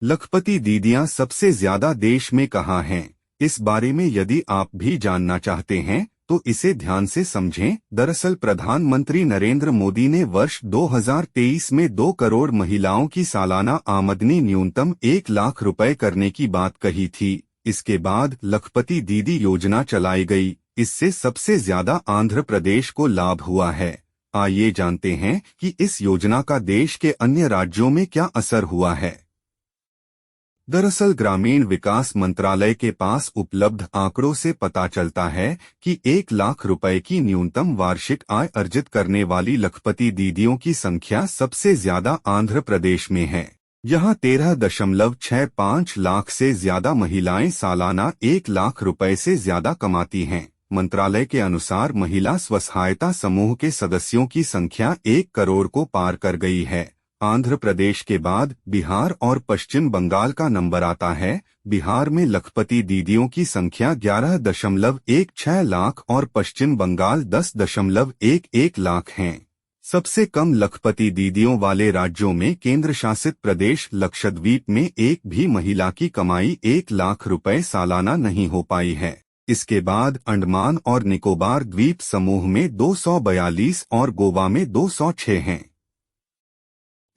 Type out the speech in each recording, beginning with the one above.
लखपति दीदियां सबसे ज्यादा देश में कहाँ हैं? इस बारे में यदि आप भी जानना चाहते हैं तो इसे ध्यान से समझें। दरअसल प्रधानमंत्री नरेंद्र मोदी ने वर्ष 2023 में 2 करोड़ महिलाओं की सालाना आमदनी न्यूनतम 1 लाख रुपए करने की बात कही थी। इसके बाद लखपति दीदी योजना चलाई गई। इससे सबसे ज्यादा आंध्र प्रदेश को लाभ हुआ है। आइए जानते हैं कि इस योजना का देश के अन्य राज्यों में क्या असर हुआ है। दरअसल ग्रामीण विकास मंत्रालय के पास उपलब्ध आंकड़ों से पता चलता है कि 1 लाख रुपए की न्यूनतम वार्षिक आय अर्जित करने वाली लखपति दीदियों की संख्या सबसे ज्यादा आंध्र प्रदेश में है। यहां 13.65 लाख से ज्यादा महिलाएं सालाना 1 लाख रुपए से ज्यादा कमाती हैं। मंत्रालय के अनुसार महिला स्वसहायता समूह के सदस्यों की संख्या 1 करोड़ को पार कर गई है। आंध्र प्रदेश के बाद बिहार और पश्चिम बंगाल का नंबर आता है। बिहार में लखपति दीदियों की संख्या 11.16 लाख और पश्चिम बंगाल 10.11 लाख हैं। सबसे कम लखपति दीदियों वाले राज्यों में केंद्र शासित प्रदेश लक्षद्वीप में एक भी महिला की कमाई 1 लाख रुपए सालाना नहीं हो पाई है। इसके बाद अंडमान और निकोबार द्वीप समूह में 242 और गोवा में 206 हैं।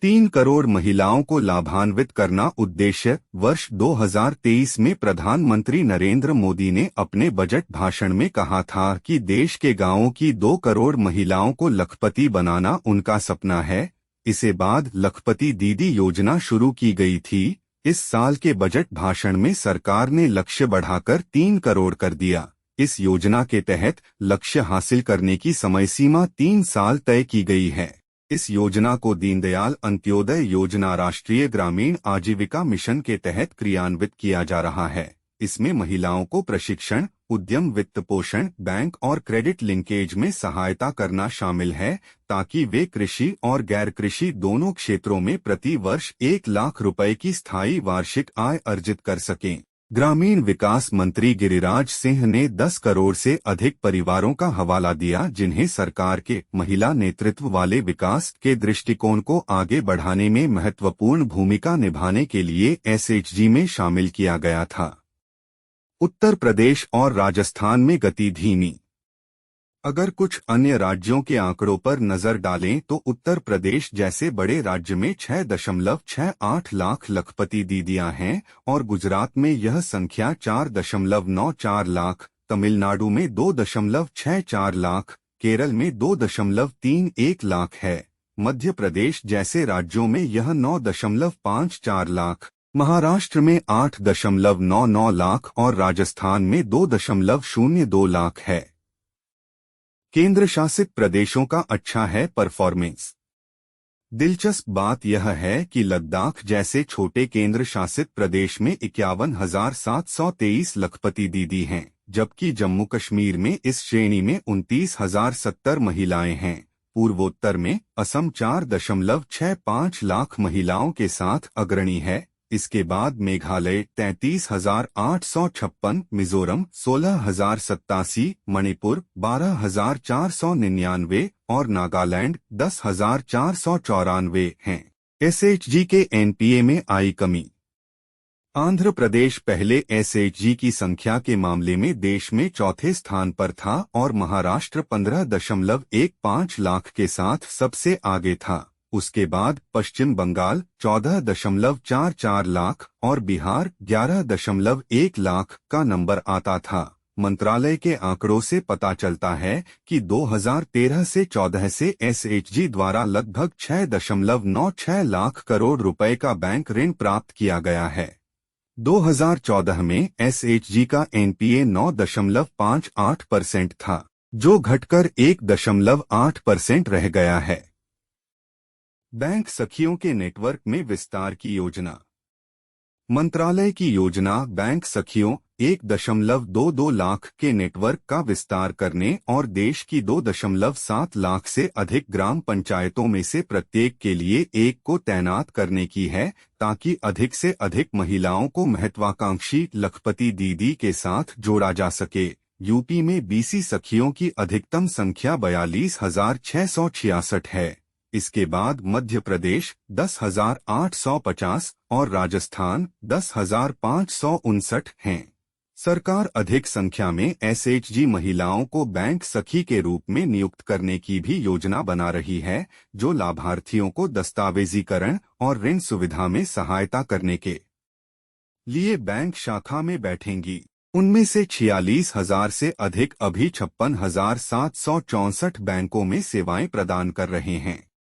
3 करोड़ महिलाओं को लाभान्वित करना उद्देश्य। वर्ष 2023 में प्रधानमंत्री नरेंद्र मोदी ने अपने बजट भाषण में कहा था कि देश के गांवों की 2 करोड़ महिलाओं को लखपति बनाना उनका सपना है। इसे बाद लखपति दीदी योजना शुरू की गई थी। इस साल के बजट भाषण में सरकार ने लक्ष्य बढ़ाकर 3 करोड़ कर दिया। इस योजना के तहत लक्ष्य हासिल करने की समय सीमा 3 साल तय की गई है। इस योजना को दीनदयाल अंत्योदय योजना राष्ट्रीय ग्रामीण आजीविका मिशन के तहत क्रियान्वित किया जा रहा है। इसमें महिलाओं को प्रशिक्षण, उद्यम वित्त पोषण, बैंक और क्रेडिट लिंकेज में सहायता करना शामिल है ताकि वे कृषि और गैर कृषि दोनों क्षेत्रों में प्रति वर्ष 1 लाख रुपए की स्थायी वार्षिक आय अर्जित कर सकें। ग्रामीण विकास मंत्री गिरिराज सिंह ने 10 करोड़ से अधिक परिवारों का हवाला दिया जिन्हें सरकार के महिला नेतृत्व वाले विकास के दृष्टिकोण को आगे बढ़ाने में महत्वपूर्ण भूमिका निभाने के लिए एसएचजी में शामिल किया गया था। उत्तर प्रदेश और राजस्थान में गति धीमी। अगर कुछ अन्य राज्यों के आंकड़ों पर नजर डालें तो उत्तर प्रदेश जैसे बड़े राज्य में 6.68 लाख लखपति दीदियां हैं और गुजरात में यह संख्या 4.94 लाख, तमिलनाडु में 2.64 लाख, केरल में 2.31 लाख है। मध्य प्रदेश जैसे राज्यों में यह 9.54 लाख, महाराष्ट्र में 8.99 लाख और राजस्थान में 2.02 लाख है। केंद्र शासित प्रदेशों का अच्छा है परफॉर्मेंस। दिलचस्प बात यह है कि लद्दाख जैसे छोटे केंद्र शासित प्रदेश में 51,723 लखपति दीदी हैं, जबकि जम्मू कश्मीर में इस श्रेणी में 29,070 महिलाएं हैं। पूर्वोत्तर में असम 4.65 लाख महिलाओं के साथ अग्रणी है। इसके बाद मेघालय 33,856, मिजोरम 16,087, मणिपुर 12,499 और नागालैंड 10,494 हैं। एसएचजी के एनपीए में आई कमी। आंध्र प्रदेश पहले एसएचजी की संख्या के मामले में देश में चौथे स्थान पर था और महाराष्ट्र 15.15 लाख के साथ सबसे आगे था। उसके बाद पश्चिम बंगाल 14.44 लाख और बिहार 11.1 लाख का नंबर आता था। मंत्रालय के आंकड़ों से पता चलता है कि 2013 से 14 से एसएचजी द्वारा लगभग 6.96 लाख करोड़ रुपए का बैंक ऋण प्राप्त किया गया है। 2014 में एसएचजी का एनपीए 9.58% था, जो घटकर 1.8% रह गया है। बैंक सखियों के नेटवर्क में विस्तार की योजना। मंत्रालय की योजना बैंक सखियों 1.22 लाख के नेटवर्क का विस्तार करने और देश की 2.7 लाख से अधिक ग्राम पंचायतों में से प्रत्येक के लिए एक को तैनात करने की है ताकि अधिक से अधिक महिलाओं को महत्वाकांक्षी लखपति दीदी के साथ जोड़ा जा सके। यूपी में बीसी सखियों की अधिकतम संख्या 42,666 है। इसके बाद मध्य प्रदेश 10,850 और राजस्थान 10,559 हैं। सरकार अधिक संख्या में एसएचजी महिलाओं को बैंक सखी के रूप में नियुक्त करने की भी योजना बना रही है, जो लाभार्थियों को दस्तावेजीकरण और ऋण सुविधा में सहायता करने के लिए बैंक शाखा में बैठेंगी। उनमें से 46,000 से अधिक अभी 56,764 बैंकों में सेवाएं प्रदान कर रहे हैं।